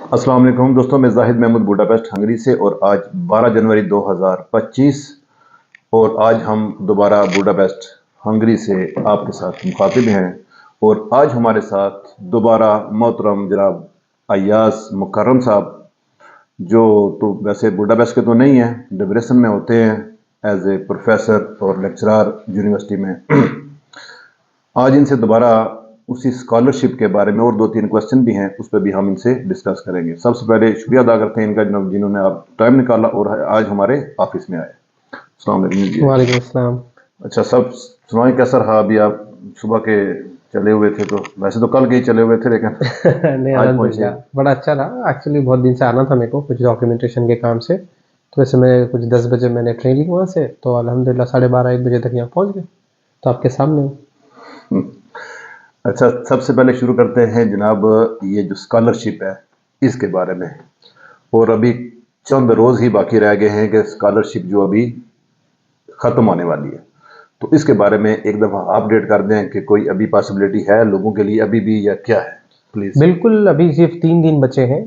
अस्सलाम वालेकुम दोस्तों, मैं जाहिद महमूद बुडापेस्ट हंगरी से और आज 12 जनवरी 2025 और आज हम दोबारा बुडापेस्ट हंगरी से आपके साथ मुखातिब हैं। और आज हमारे साथ दोबारा मोहतरम जनाब अय्याज मुकर्रम साहब, जो तो वैसे बुडापेस्ट के तो नहीं हैं, डिब्रेसन में होते हैं एज ए प्रोफेसर और लेक्चरर यूनिवर्सिटी में। आज इनसे दोबारा उसी स्कॉलरशिप के बारे में और 2-3 क्वेश्चन भी हैं, उस पर भी हम इनसे डिस्कस करेंगे। सबसे पहले शुक्रिया अदा करते हैं इनका जिन्होंने आप टाइम निकाला और आज हमारे ऑफिस में आए। अस्सलाम वालेकुम जी। वालेकुम अस्सलाम। अच्छा, सब सुनाए कैसा रहा? अभी आप सुबह के चले हुए थे, तो वैसे तो कल के ही चले हुए थे, लेकिन नहीं, आज पहुंचे। अल्हम्दुलिल्लाह बड़ा अच्छा रहा। एक्चुअली बहुत दिन से आना था मेरे को कुछ डॉक्यूमेंटेशन के काम से, तो वैसे मैं कुछ 10 बजे मैंने ट्रेन ली वहाँ से, तो अल्हम्दुलिल्लाह 12:30-1 बजे तक यहाँ पहुँच गए, तो आपके सामने हूँ। अच्छा, सबसे पहले शुरू करते हैं जनाब, ये जो स्कॉलरशिप है इसके बारे में। और अभी चंद रोज़ ही बाकी रह गए हैं कि स्कॉलरशिप जो अभी ख़त्म होने वाली है, तो इसके बारे में एक दफ़ा अपडेट कर दें कि कोई अभी पॉसिबिलिटी है लोगों के लिए अभी भी, या क्या है प्लीज़। बिल्कुल, अभी सिर्फ 3 दिन बचे हैं।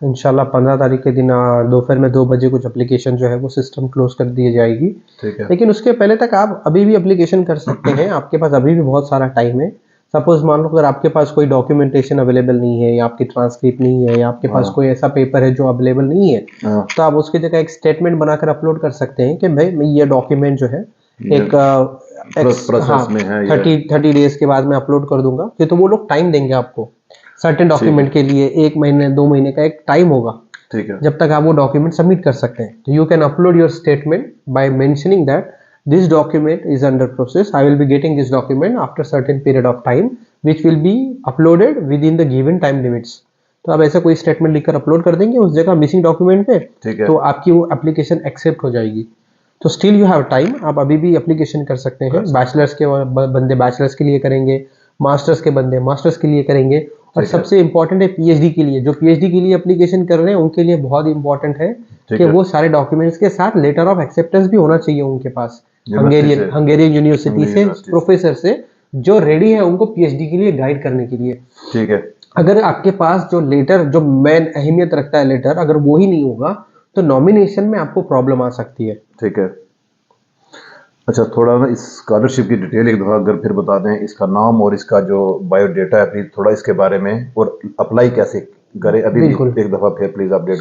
इंशाल्लाह 15 तारीख के दिन दोपहर में 2 बजे कुछ एप्लीकेशन जो है वो सिस्टम क्लोज कर दी जाएगी। ठीक है। लेकिन उसके पहले तक आप अभी भी एप्लीकेशन कर सकते हैं, आपके पास अभी भी बहुत सारा टाइम है। सपोज मान लो अगर आपके पास कोई डॉक्यूमेंटेशन अवेलेबल नहीं है, या आपकी ट्रांसक्रिप्ट नहीं है, या आपके पास कोई ऐसा पेपर है जो अवेलेबल नहीं है, तो आप उसकी जगह एक स्टेटमेंट बनाकर अपलोड कर सकते हैं कि भाई ये डॉक्यूमेंट जो है एक प्रोसेस में है, 30 डेज के बाद मैं अपलोड कर दूंगा। फिर तो वो लोग टाइम देंगे आपको सर्टेन डॉक्यूमेंट के लिए, 1 महीने 2 महीने का एक टाइम होगा, ठीक है, जब तक आप वो डॉक्यूमेंट सबमिट कर सकते हैं। तो you can upload your statement by mentioning that this document is under process, I will be getting this document after certain period of time which will be uploaded within the given time limits। तो आप ऐसा कोई statement लिखकर upload कर देंगे उस जगह missing document पे, तो आपकी वो एप्लीकेशन एक्सेप्ट हो जाएगी। तो स्टिल यू हैव टाइम, आप अभी भी एप्लीकेशन कर सकते हैं। बैचलर्स के बंदे बैचलर्स के लिए करेंगे, मास्टर्स के बंदे मास्टर्स के लिए करेंगे, और सबसे इंपॉर्टेंट है पीएचडी के लिए। जो पीएचडी के लिए एप्लीकेशन कर रहे हैं उनके लिए बहुत इंपॉर्टेंट है कि वो सारे डॉक्यूमेंट्स के साथ लेटर ऑफ एक्सेप्टेंस भी होना चाहिए उनके पास, हंगेरियन यूनिवर्सिटी से, प्रोफेसर से, जो रेडी है उनको पीएचडी के लिए गाइड करने के लिए। ठीक है। अगर आपके पास जो लेटर, जो मेन अहमियत रखता है लेटर, अगर वो ही नहीं होगा तो नॉमिनेशन में आपको प्रॉब्लम आ सकती है। ठीक है। अच्छा, थोड़ा ना इस स्कॉलरशिप की डिटेल एक दफ़ा अगर फिर बता दें, इसका नाम और इसका जो बायोडेटा है प्लीज थोड़ा इसके बारे में, और अप्लाई कैसे करें अभी भी एक दफ़ा फिर प्लीज अपडेट।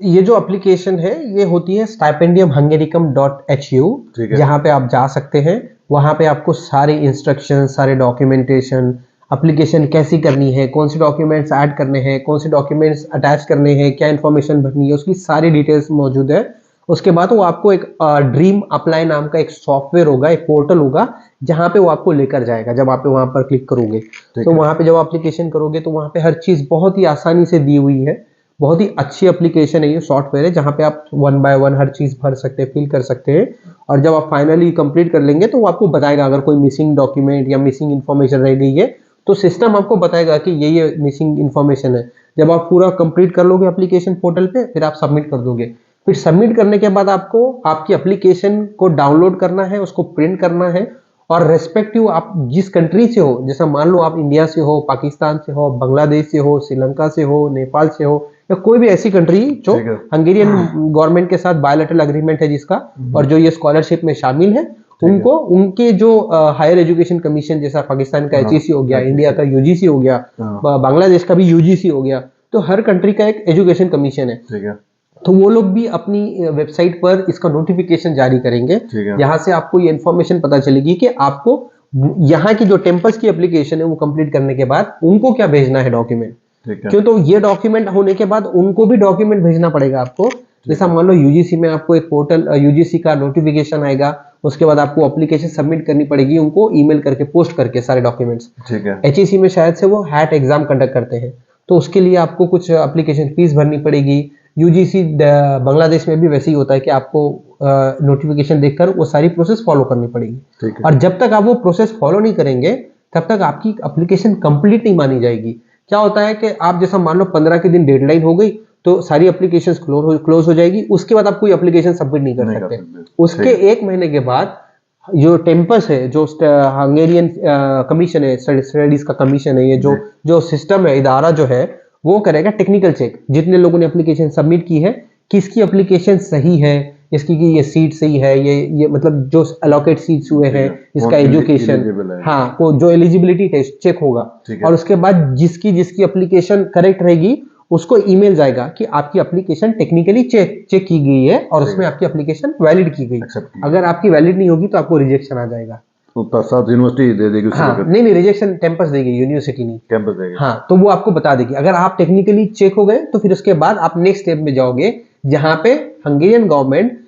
ये जो एप्लीकेशन है ये होती है stipendiumhungaricum.hu, जहाँ पे आप जा सकते हैं। वहाँ पे आपको सारे इंस्ट्रक्शन, सारे डॉक्यूमेंटेशन, एप्लीकेशन कैसी करनी है, कौन से डॉक्यूमेंट्स ऐड करने हैं, कौन से डॉक्यूमेंट्स अटैच करने हैं, क्या इन्फॉर्मेशन भरनी है, उसकी सारी डिटेल्स मौजूद है। उसके बाद वो आपको एक ड्रीम अप्लाई नाम का एक सॉफ्टवेयर होगा, एक पोर्टल होगा, जहाँ पे वो आपको लेकर जाएगा। जब आप वहाँ पर क्लिक करोगे तो वहाँ पे जब एप्लीकेशन करोगे तो वहाँ पे हर चीज़ बहुत ही आसानी से दी हुई है। बहुत ही अच्छी एप्लीकेशन है, ये सॉफ्टवेयर है जहाँ पे आप 1 by 1 हर चीज़ भर सकते हैं, फिल कर सकते हैं। और जब आप फाइनली कंप्लीट कर लेंगे तो वो आपको बताएगा अगर कोई मिसिंग डॉक्यूमेंट या मिसिंग इन्फॉर्मेशन रह गई है, तो सिस्टम आपको बताएगा कि ये मिसिंग इन्फॉर्मेशन है। जब आप पूरा कंप्लीट कर लोगे एप्लीकेशन पोर्टल पे, फिर आप सबमिट कर दोगे। फिर सबमिट करने के बाद आपको आपकी एप्लीकेशन को डाउनलोड करना है, उसको प्रिंट करना है, और रेस्पेक्टिव आप जिस कंट्री से हो, जैसा मान लो आप इंडिया से हो, पाकिस्तान से हो, बांग्लादेश से हो, श्रीलंका से हो, नेपाल से हो, या कोई भी ऐसी कंट्री जो हंगेरियन गवर्नमेंट के साथ बायलैटरल एग्रीमेंट है जिसका, और जो ये स्कॉलरशिप में शामिल है, उनको उनके जो हायर एजुकेशन कमीशन, जैसा पाकिस्तान का एचईसी हो गया, इंडिया का यूजीसी हो गया, बांग्लादेश का भी यूजीसी हो गया, तो हर कंट्री का एक एजुकेशन कमीशन है। तो वो लोग भी अपनी वेबसाइट पर इसका नोटिफिकेशन जारी करेंगे, यहाँ से आपको ये इन्फॉर्मेशन पता चलेगी कि आपको यहाँ की जो टेम्पल्स की एप्लीकेशन है वो कंप्लीट करने के बाद उनको क्या भेजना है डॉक्यूमेंट। क्यों? तो ये डॉक्यूमेंट होने के बाद उनको भी डॉक्यूमेंट भेजना पड़ेगा आपको। जैसा मान लो यूजीसी में आपको एक पोर्टल, यूजीसी का नोटिफिकेशन आएगा, उसके बाद आपको एप्लीकेशन सबमिट करनी पड़ेगी उनको ईमेल करके, पोस्ट करके सारे डॉक्यूमेंट्स। एचईसी में शायद से वो हैट एग्जाम कंडक्ट करते हैं, तो उसके लिए आपको कुछ एप्लीकेशन फीस भरनी पड़ेगी। यूजीसी बांग्लादेश में भी वैसे ही होता है कि आपको नोटिफिकेशन देखकर वो सारी प्रोसेस फॉलो करनी पड़ेगी, और जब तक आप वो प्रोसेस फॉलो नहीं करेंगे तब तक आपकी एप्लीकेशन कंप्लीट नहीं मानी जाएगी। क्या होता है कि आप जैसा मान लो 15 के दिन डेडलाइन हो गई तो सारी एप्लीकेशंस क्लोज हो जाएगी, उसके बाद आप कोई एप्लीकेशन सबमिट नहीं कर सकते। उसके 1 महीने के बाद जो टेम्पस है, जो हंगेरियन कमीशन है, स्टडीज का कमीशन है, ये जो सिस्टम है, इदारा जो है, वो करेगा टेक्निकल चेक, जितने लोगों ने एप्लीकेशन सबमिट की है, किसकी एप्लीकेशन सही है, इसकी की ये सीट सही है, ये मतलब जो अलोकेट सीट्स हुए हैं, इसका एजुकेशन, हाँ, वो जो एलिजिबिलिटी टेस्ट चेक होगा। और उसके बाद जिसकी जिसकी एप्लीकेशन करेक्ट रहेगी उसको ईमेल जाएगा कि आपकी एप्लीकेशन टेक्निकली चेक की गई है और उसमें आपकी एप्लीकेशन वैलिड की गई। अगर आपकी वैलिड नहीं होगी तो आपको रिजेक्शन आ जाएगा। तो साथ यूनिवर्सिटी दे देगी? हाँ, नहीं रिजेक्शन कैंपस देगी, यूनिवर्सिटी नहीं, कैंपस देगी। हाँ, तो वो आपको बता देगी। अगर आप टेक्निकली चेक हो गए तो फिर उसके बाद आप नेक्स्ट स्टेप में जाओगे, जहां पे हंगेरियन गवर्नमेंट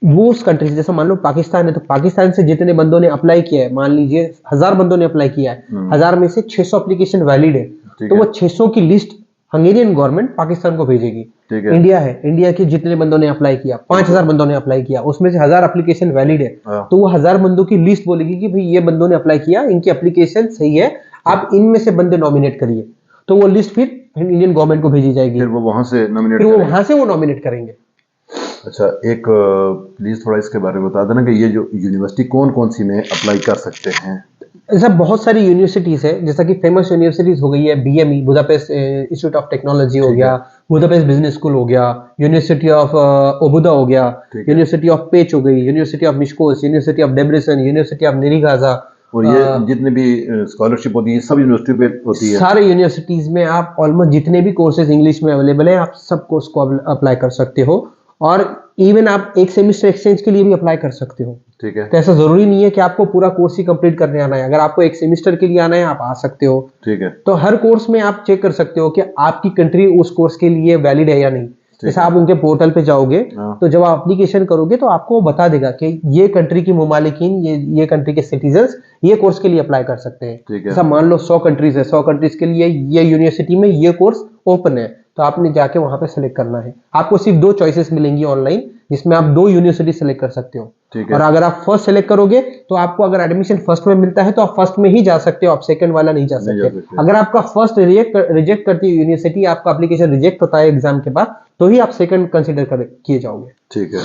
वो उस कंट्री से, जैसे मान लो पाकिस्तान है, तो पाकिस्तान से जितने बंदों ने अप्लाई किया है, मान लीजिए 1000 बंदों ने अप्लाई किया है, 1000 में से 600 एप्लीकेशन वैलिड है, तो वो 600 की लिस्ट हंगेरियन गवर्नमेंट पाकिस्तान को भेजेगी। इंडिया है, इंडिया के जितने बंदों ने अप्लाई किया, 5000 बंदों ने अप्लाई किया, उसमें से 1000 एप्लीकेशन वैलिड है, तो वो 1000 बंदों की लिस्ट बोलेगी कि भाई ये बंदों ने अप्लाई किया, इनकी एप्लीकेशन सही है, आप इनमें से बंदे नॉमिनेट करिए। तो वो लिस्ट फिर इंडियन गवर्नमेंट को भेजी जाएगी, फिर वो वहां से नॉमिनेट, फिर वो वहां से वो नॉमिनेट करेंगे। अच्छा, एक प्लीज थोड़ा इसके बारे में बता देना कि ये जो यूनिवर्सिटी कौन कौन सी में अप्लाई कर सकते हैं? ऐसा बहुत सारी यूनिवर्सिटीज है, जैसा कि फेमस यूनिवर्सिटीज हो गई है BME, Budapest institute of technology हो गया, बुदापेस्ट बिजनेस स्कूल हो गया, यूनिवर्सिटी ऑफ ओबुदा हो गया, यूनिवर्सिटी ऑफ पेच हो गई, university of Miskolc, university of Debrecen, university of Nyiregyhaza. और ये जितने भी स्कॉलरशिप होती है सब यूनिवर्सिटी पे होती है? सारे यूनिवर्सिटीज में आप ऑलमोस्ट जितने भी कोर्सेज इंग्लिश में अवेलेबल है, आप सब कोर्स को अप्लाई कर सकते हो, और इवन आप एक सेमेस्टर एक्सचेंज के लिए भी अप्लाई कर सकते हो। ठीक है, तो ऐसा जरूरी नहीं है कि आपको पूरा कोर्स ही कंप्लीट करने आना है, अगर आपको एक सेमेस्टर के लिए आना है आप आ सकते हो। ठीक है, तो हर कोर्स में आप चेक कर सकते हो कि आपकी कंट्री उस कोर्स के लिए वैलिड है या नहीं। जैसे आप उनके पोर्टल पे जाओगे तो जब आप एप्लीकेशन करोगे तो आपको बता देगा कि ये कंट्री की मुमालिकीन, ये कंट्री के सिटीजन्स ये कोर्स के लिए अप्लाई कर सकते हैं। जैसा मान लो 100 कंट्रीज है, 100 कंट्रीज के लिए ये यूनिवर्सिटी में ये कोर्स ओपन है, तो आपने जाके वहां पे सेलेक्ट करना है। आपको सिर्फ 2 चॉइसेस मिलेंगी ऑनलाइन, जिसमें आप 2 यूनिवर्सिटी सेलेक्ट कर सकते हो। और अगर आप फर्स्ट सेलेक्ट करोगे तो आपको अगर एडमिशन फर्स्ट में मिलता है तो आप फर्स्ट में ही जा सकते हो, आप सेकंड वाला नहीं जा सकते। अगर आपका फर्स्ट रिजेक्ट करती है यूनिवर्सिटी, आपका एप्लीकेशन रिजेक्ट होता है एग्जाम के बाद, तो ही आप सेकंड कंसिडर किए जाओगे। ठीक है,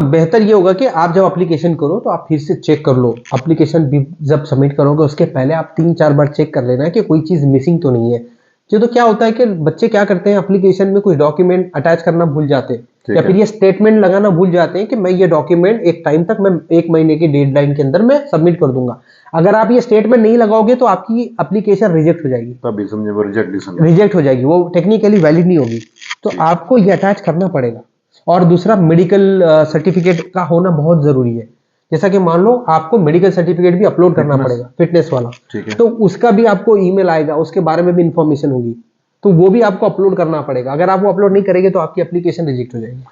बेहतर ये होगा कि आप जब एप्लीकेशन करो तो आप फिर से चेक कर लो, एप्लीकेशन भी जब सबमिट करोगे उसके पहले आप 3-4 बार चेक कर लेना है कि कोई चीज मिसिंग तो नहीं है। तो क्या होता है कि बच्चे क्या करते हैं, एप्लीकेशन में कुछ डॉक्यूमेंट अटैच करना भूल जाते हैं, या फिर ये स्टेटमेंट लगाना भूल जाते हैं कि मैं ये डॉक्यूमेंट एक टाइम तक, मैं 1 महीने की डेडलाइन के अंदर मैं सबमिट कर दूंगा। अगर आप ये स्टेटमेंट नहीं लगाओगे तो आपकी एप्लीकेशन रिजेक्ट हो जाएगी, तभी समझे वो रिजेक्ट हो जाएगी, वो टेक्निकली वैलिड नहीं होगी। तो आपको ये अटैच करना पड़ेगा। और दूसरा, मेडिकल सर्टिफिकेट का होना बहुत जरूरी है। जैसा कि मान लो आपको मेडिकल सर्टिफिकेट भी अपलोड करना पड़ेगा, फिटनेस वाला, तो उसका भी आपको ईमेल आएगा, उसके बारे में भी इंफॉर्मेशन होगी, तो वो भी आपको अपलोड करना पड़ेगा। अगर आप वो अपलोड नहीं करेंगे तो आपकी एप्लीकेशन रिजेक्ट हो जाएगी।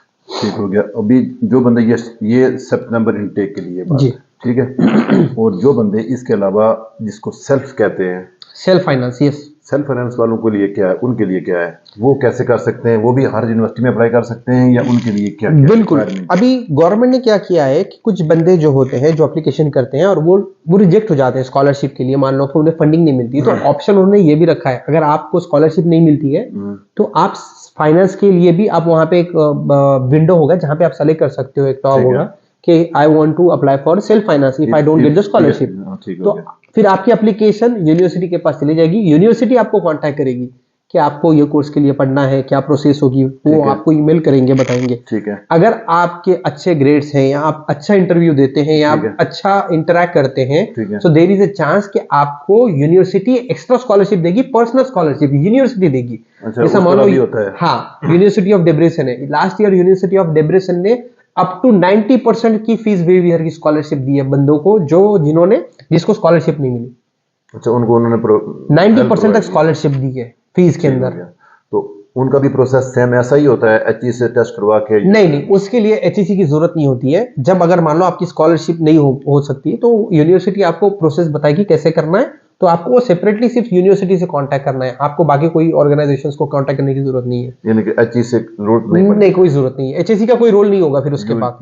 ठीक हो गया। अभी जो बंदे ये सितंबर इनटेक के लिए बात, ठीक है, और जो बंदे इसके अलावा जिसको सेल्फ कहते हैं, self finance, yes, self finance वालों के लिए क्या है, उनके लिए क्या है, वो कैसे कर सकते हैं? वो भी हर यूनिवर्सिटी में अप्लाई कर सकते हैं या उनके लिए क्या है? बिल्कुल, अभी गवर्नमेंट ने क्या किया है कि कुछ बंदे जो होते हैं जो एप्लीकेशन करते हैं और वो रिजेक्ट हो जाते हैं स्कॉलरशिप के लिए, मान लो कि उन्हें फंडिंग नहीं मिलती, तो ऑप्शन उन्होंने ये भी रखा है, अगर आपको स्कॉलरशिप नहीं मिलती है तो आप फाइनेंस के लिए भी, आप वहां पे एक विंडो होगा जहां पे आप सेलेक्ट कर सकते हो, एक टॉप होगा कि I want to apply for self finance if I don't get the scholarship. तो फिर आपकी एप्लीकेशन यूनिवर्सिटी के पास चली जाएगी, यूनिवर्सिटी आपको कांटेक्ट करेगी कि आपको ये कोर्स के लिए पढ़ना है, क्या प्रोसेस होगी, वो आपको ईमेल करेंगे, बताएंगे। ठीक है, अगर आपके अच्छे ग्रेड्स हैं या आप अच्छा इंटरव्यू देते हैं या आप अच्छा इंटरैक्ट करते हैं, तो देयर इज अ चांस कि आपको यूनिवर्सिटी एक्स्ट्रा स्कॉलरशिप देगी, पर्सनल स्कॉलरशिप यूनिवर्सिटी देगी। जैसा मान लो, हाँ, यूनिवर्सिटी ऑफ डेब्रेसन है, लास्ट ईयर यूनिवर्सिटी ऑफ डेब्रेसन ने अप टू 90% की फीस वेवियर की स्कॉलरशिप दी है बंदों को, जिसको स्कॉलरशिप नहीं मिली। अच्छा, उनको उन्होंने 90% तक स्कॉलरशिप दी है फीस के अंदर। तो उनका भी प्रोसेस सेम ऐसा ही होता है, एचई से टेस्ट करवा के? नहीं, उसके लिए एचईसी की जरूरत नहीं होती है। जब अगर मान लो आपकी स्कॉलरशिप नहीं हो सकती है तो यूनिवर्सिटी आपको प्रोसेस बताएगी कैसे करना है, तो आपको सेपरेटली सिर्फ यूनिवर्सिटी से कांटेक्ट करना है, आपको बाकी कोई ऑर्गेनाइजेशंस को कांटेक्ट करने की जरूरत नहीं है। यानी कि एचई से रोल नहीं, कोई जरूरत नहीं है, एचईसी का कोई रोल नहीं होगा, फिर उसके बाद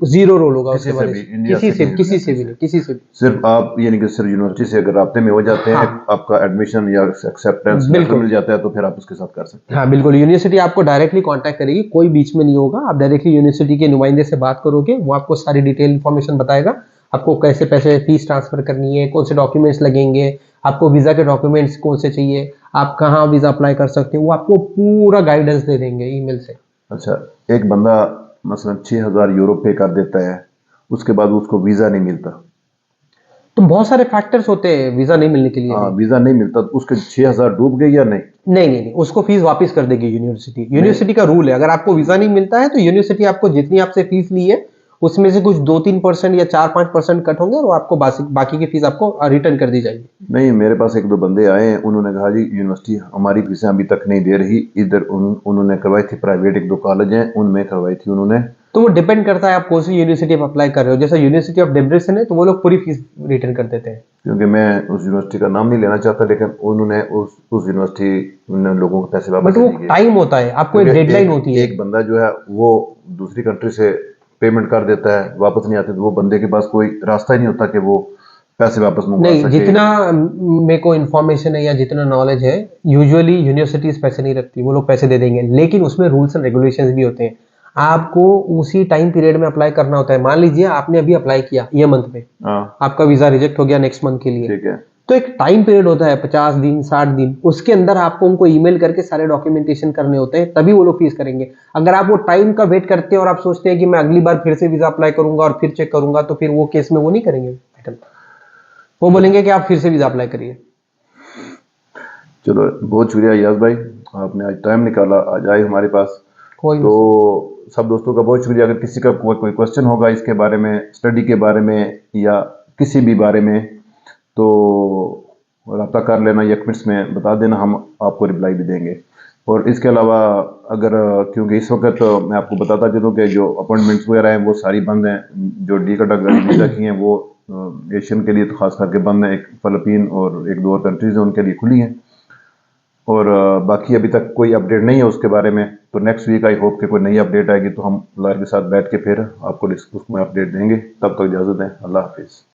जीरो रोल होगा उसके बाद, किसी से भी सिर्फ आप, यानी कि सिर्फ यूनिवर्सिटी से अगर राब्ते में हो जाते हैं, आपका एडमिशन या एक्सेप्टेंस मिल जाता है, तो फिर आप उसके साथ कर सकते हैं। हाँ बिल्कुल, यूनिवर्सिटी आपको डायरेक्टली कांटेक्ट करेगी, कोई बीच में नहीं होगा, आप डायरेक्टली यूनिवर्सिटी के नुमाइंदे से बात करोगे, वो आपको सारी डिटेल इन्फॉर्मेशन बताएगा, आपको कैसे पैसे फीस ट्रांसफर करनी है, कौन से डॉक्यूमेंट्स लगेंगे, आपको वीजा के डॉक्यूमेंट्स कौन से चाहिए, आप कहाँ वीज़ा अप्लाई कर सकते हैं, वो आपको पूरा गाइडेंस दे देंगे ईमेल से। अच्छा, एक बंदा मसलन 6,000 यूरो पे कर देता है, उसके बाद उसको वीज़ा नहीं मिलता। तो बहुत सारे फैक्टर्स होते हैं वीज़ा नहीं मिलने के लिए हाँ, भी। वीज़ा नहीं मिलता तो उसके 6,000 डूब गए या नहीं? नहीं नहीं नहीं, उसको फीस वापस कर देगी यूनिवर्सिटी। यूनिवर्सिटी का रूल है, अगर आपको वीज़ा नहीं मिलता है तो यूनिवर्सिटी आपको जितनी आपसे फीस ली है उसमें से कुछ 2-3% या 4-5% कट होंगे और वो आपको बाकी की फीस आपको रिटर्न कर दी जाएगी। नहीं, मेरे पास एक दो बंदे आए हैं, उन्होंने कहा जी यूनिवर्सिटी हमारी फीसें अभी तक नहीं दे रही। इधर उन्होंने करवाई थी, प्राइवेट एक दो कॉलेज हैं उनमें करवाई थी उन्होंने। तो वो डिपेंड करता है आप कौन सी यूनिवर्सिटी आप अप्लाई कर रहे हो। जैसे यूनिवर्सिटी ऑफ डेब्रेसन है तो वो लोग पूरी फीस रिटर्न कर देते हैं। क्योंकि मैं उस यूनिवर्सिटी का नाम नहीं लेना चाहता, लेकिन उन्होंने उस यूनिवर्सिटी ने लोगों को पैसे वापस बट वो नहीं किए। टाइम होता है, आपको एक क्योंकि डेडलाइन होती है। एक बंदा जो है वो दूसरी कंट्री से पेमेंट कर देता है, वापस नहीं आते, तो वो बंदे के पास कोई रास्ता ही नहीं होता कि वो पैसे वापस मंगवा नहीं, सके। जितना मेरे को इन्फॉर्मेशन है या जितना नॉलेज है, यूजुअली यूनिवर्सिटीज पैसे नहीं रखती, वो लोग पैसे दे देंगे, लेकिन उसमें रूल्स एंड रेगुलेशंस भी होते हैं। आपको उसी टाइम पीरियड में अप्लाई करना होता है। मान लीजिए आपने अभी अप्लाई किया ये मंथ में, हाँ, आपका वीजा रिजेक्ट हो गया नेक्स्ट मंथ के लिए, ठीक है। तो एक टाइम पीरियड होता है 50 दिन 60 दिन, उसके अंदर आपको उनको ईमेल करके सारे डॉक्यूमेंटेशन करने होते हैं, तभी वो लोग फीस करेंगे। अगर आप वो टाइम का वेट करते हैं और आप सोचते हैं कि मैं अगली बार फिर से वीजा अप्लाई करूंगा और फिर चेक करूंगा, तो फिर वो केस में वो नहीं करेंगे। वो बोलेंगे कि आप फिर से वीजा अप्लाई करिए। चलो, बहुत शुक्रिया याज भाई, आपने आज टाइम निकाला, आज आए हमारे पास। कोई तो सब दोस्तों का बहुत शुक्रिया। अगर किसी का कोई क्वेश्चन होगा इसके बारे में, स्टडी के बारे में या किसी भी बारे में, तो रब्ता कर लेना या कमेंट्स में बता देना, हम आपको रिप्लाई भी देंगे। और इसके अलावा अगर क्योंकि इस वक्त मैं आपको बताता चलूँ कि जो अपॉइंटमेंट्स वगैरह हैं वो सारी बंद हैं। जो डी कैटेगरी वीज़ा की हैं वो एशियन के लिए तो खास करके बंद हैं। एक फिलिपीन और एक दो और कंट्रीज़ हैं उनके लिए खुली हैं। और बाकी अभी तक कोई अपडेट नहीं है उसके बारे में। तो नेक्स्ट वीक आई होप कि कोई नई अपडेट आएगी तो हम लॉयर के साथ बैठ के फिर आपको उसमें अपडेट देंगे। तब तक इजाज़त दें। अल्लाह हाफिज़।